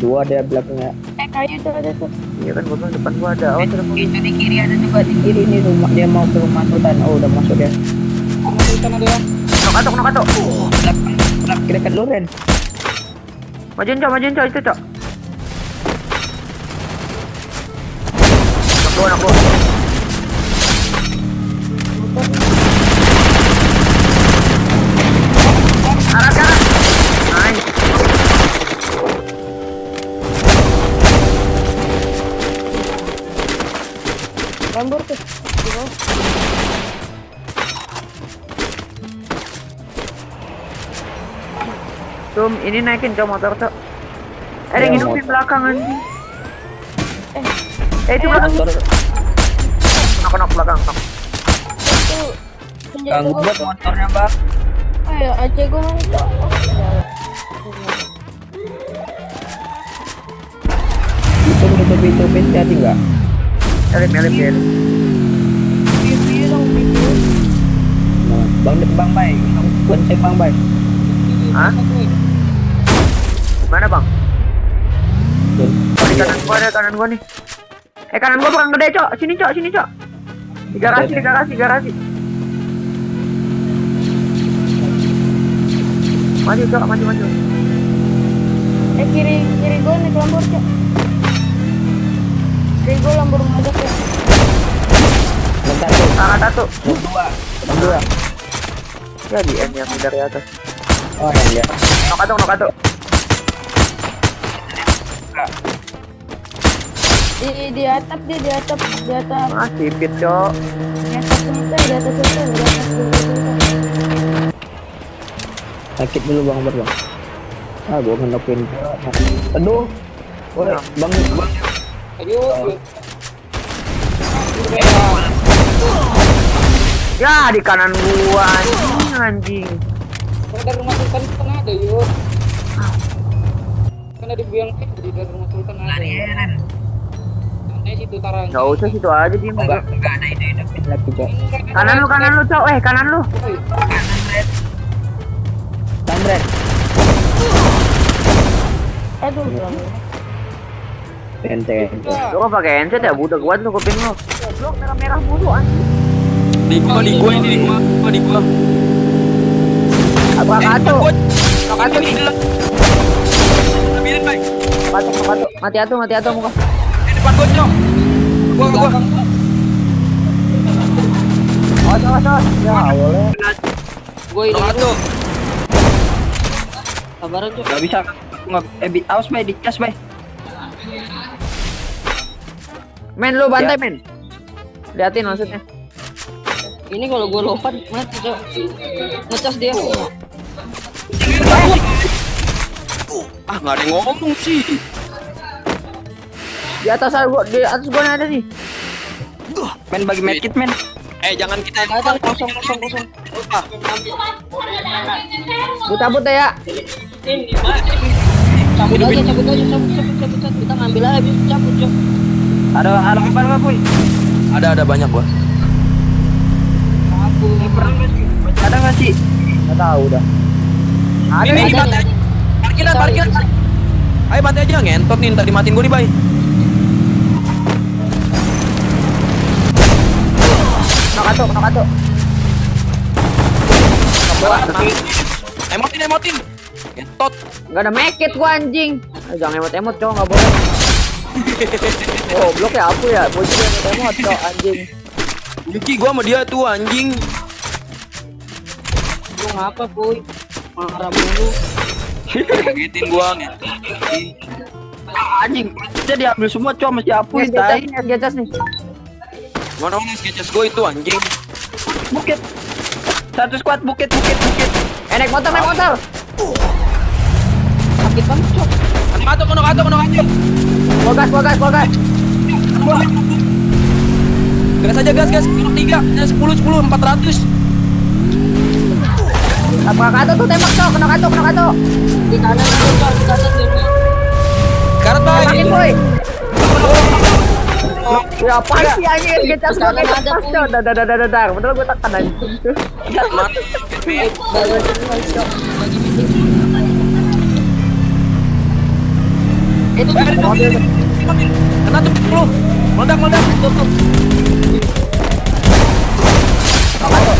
Dua dia belakangnya. Kayu tuh ada tuh. Iya kan gua bilang depan gua ada. Oh, terus Itu di kiri ada juga di kiri nih rumah dia mau ke rumah sultan. Oh udah masuk dia. Rumah sultan ada ya. nok atok. Belakang dekat lu Ren. Majuin cok itu cok. Nak gua. Arah. Nice. Lambur tuh. Di bawah. Tum, ini naikin cok motor cok. Ada yang Ya, hidup di motor. belakang anjing. Itu Eh, belakang. Motor Nok belakang. Nok. Itu senjata ganggu gua. buat motornya bang. Ayo, aja gua mau. Itu hati nggak? Elip. Pipi dong, pipi. Nah, bang Bay, bonceng bang Bay. Hah? Mana bang? Tuh. Oh, di kanan gua ada kanan gua nih. Kanan gua bukan gede cok. Sini cok. Di garasi. Maju cok, maju. Kiri gua nih lambur cok. Kiri gua lambur ngajak ya. Bentar tuh. Salah satu. Dua. Ya di end yang dari atas. Oh yang dia. Nok atok. Di atap dia di atap. Masih fit cok. Di atas kita, di atas kita. Sakit dulu bang bang. Gua ngenokin. Aduh. Woi, bang. Ayo. Ya di kanan gua anjing. Dari rumah sultan kan ada yuk. Karena dibilang dari rumah sultan ada. Aneh situ tarang. Enggak usah situ aja dia. Enggak ada ide lagi cok. Kanan lu cok. Kanan lu. Tamret. Aduh, lambur. Ente. Lu kok pakai handset ya? Budak gua tuh kuping lu. Goblok merah mulu anjing. Di gua ini di gua. Apa katu? Katu Ini nih. ambilin baik. Katu. Mati atu muka. Depan gua cok. Gua. Awas. Ya awalnya. Gue ini Satu. kabaran cok. Gak bisa. Awas bay di cas bay. Men lu bantai men. Liatin maksudnya. Ini kalau gue lompat mati cok. Ngecas dia. Nggak ada yang ngomong sih. Di atas gua ada nih. Men bagi medkit men. Jangan kita Ada kosong. Ah, Gua cabut deh ya. Cabut aja. Kita ngambil aja cabut cok. Ada apa nggak puy? ada banyak gua. Ada nggak sih? Nggak tahu dah. Ini bantai aja. Parkiran. Ayo bantai aja ngentot nih, tadi matiin gua nih, bay. Nok atu. Emotin. Ngentot. Enggak ada mekit gua anjing. Jangan emot cowok enggak boleh. Goblok ya aku ya. Bocil emot cowok anjing. Benci gua sama dia tuh anjing. Lu ngapa boy? Marah mulu. Ngagetin gua ngentot. Anjing. Dia diambil semua cowok masih apuin Nih, tai. gecas nih. Mana sketches gua itu anjing. Bukit. Satu squad bukit. Naik motor. Sakit banget cok. Kono kato. Gua gas. Gas aja gas. Kono 3, 10, 400. Apa kata tuh tembak cok, kena katu. Di kanan cok, di kanan dia. Karet bay. Tembakin boy. Ya apa sih anjing gecas gua Ada, gecas ada, pas cok. Dar. Bener gua tekan anjing. Kena tuh lu. Meledak. Tuh.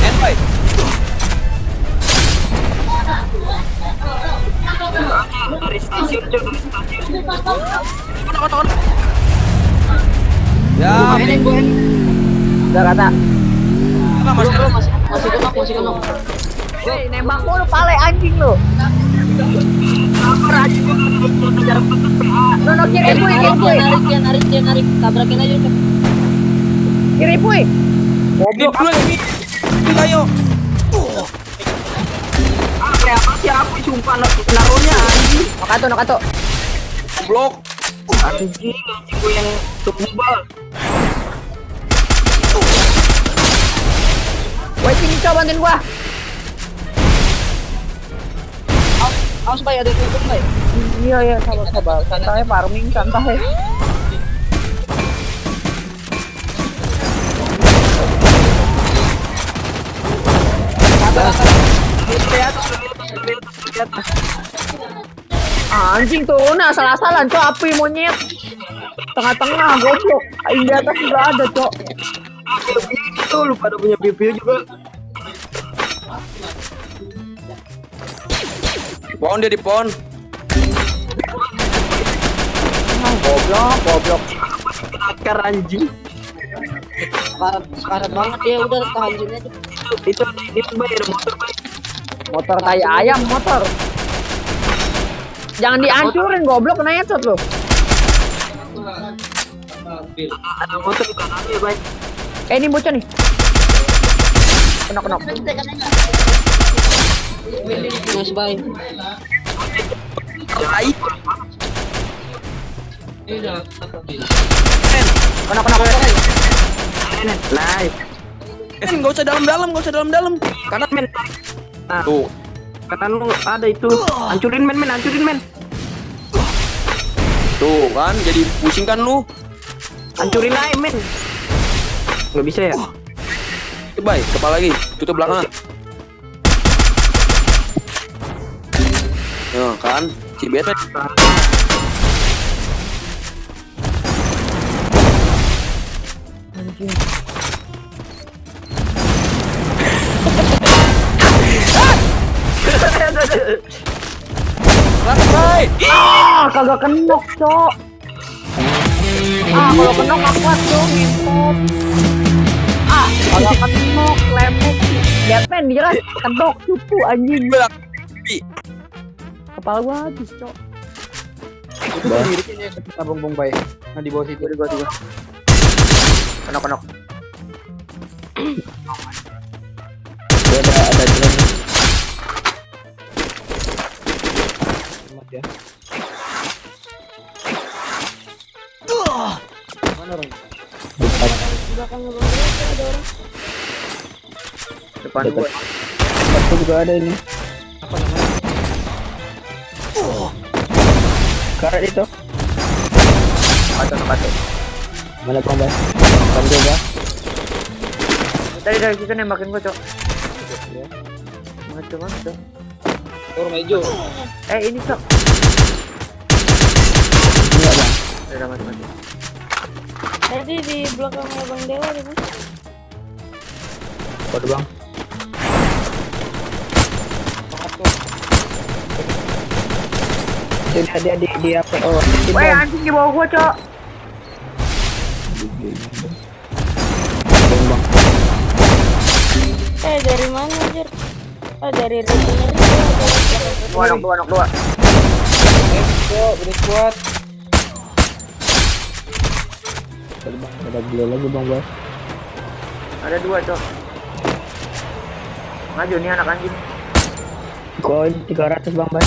Envoy. Dari stasiun Cok, dari stasiun. Kon. Ya, Udah kata. Masih kenok. Hei, nembak mulu pale anjing lu. No, kiri puy. Dia narik. Tabrakin aja udah. Kiri puy. goblok lu ini. Ayo. Apa sih aku sumpah naruhnya anjing. Nokato. Goblok. Anjing gue yang kebubal. Woi, sini coba bantuin gua. Awas bay, ada tutup bay. Iya, sabar. Santai farming, santai. Anjing tuh, salah-salah, cok, api monyet. Tengah-tengah, goblok. Di atas juga ada, cok. Itu lu pada punya PPU juga. Pohon dia di pohon. Goblok. Akar anjing. Karat banget ya, udah tahan sini aja. Itu ini bayar motor bay. Motor tai ayam, motor. Jangan dihancurin, goblok, kena headshot lu. Ada motor di kanan ya bay. Ini bocah nih. Kenok. Nice bay. Baik. Kenok. Nice. Enggak usah dalam. Kanan men. Nah, Tuh. kanan lu ada itu. Hancurin men. Tuh kan jadi pusing kan lu. Hancurin aja men. Nggak bisa ya? Coba kepala lagi, tutup belakang. Ya kan, si bete. Rantai. Kagak kenok, cok. Kalau kenok aku kuat tuh, ngentot. Kagak kenok, lemuk. Lihat men, dia kan kenok, cupu anjing. Kepala gua habis, cok. Itu sendiri kayaknya kita bongbong bay. Nah di bawah situ gua. Kenok. Ada jalan. Selamat ya. Mana orang? Depan gua. Depan juga ada ini. Apa namanya? Karet itu. Kato. Mana bang bay? Depan juga. Dari situ nembakin gua, cok. Ya. Mana, cok. Rumah hijau. Ini, cok. Enggak bang. Udah mati. Tadi di belakangnya Bang Dewa di bus. Kode bang. Dia di apa? Oh, di Woi, bang. anjing di bawah gua, cok. Bang. Dari mana anjir? Dari rekening. Dua. Udah kuat. Kode bang. Ada beli lagi bang bay. Ada 2, cok. Maju nih anak anjing. Koin 300 bang bay.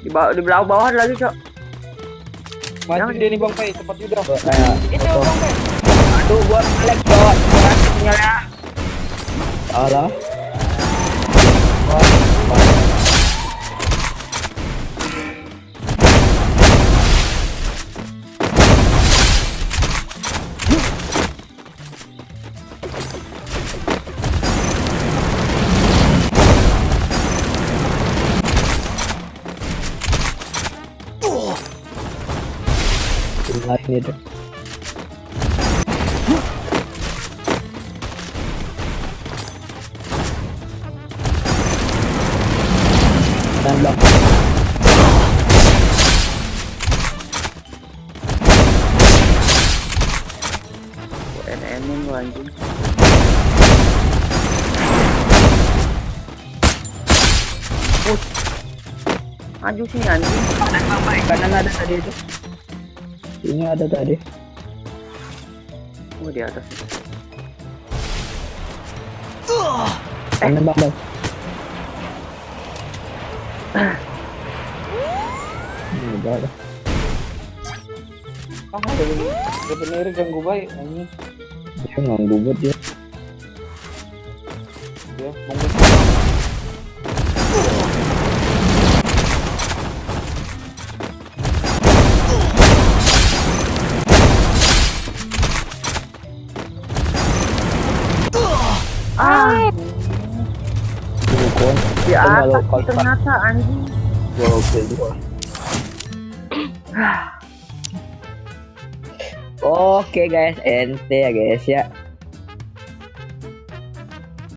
Di bawah ada lagi, cok. Maju dia nih bang bay, cepat udah. Kayak Itu Bang Bay. aduh gua ngelek cok. Sinyalnya. Salah. lain itu. Dan belakang. NN-in lu anjing. Maju sini anjing. Kanan ada tadi itu. Ini ada tadi. Oh di atas. Kanan bang. Ini udah ada. Ah, ada ini. Sebenarnya ganggu baik ini. Dia nganggu buat dia. Dia mungkin Bukan. Di atas ternyata anjing. Oke. Oke guys, ente ya guys ya.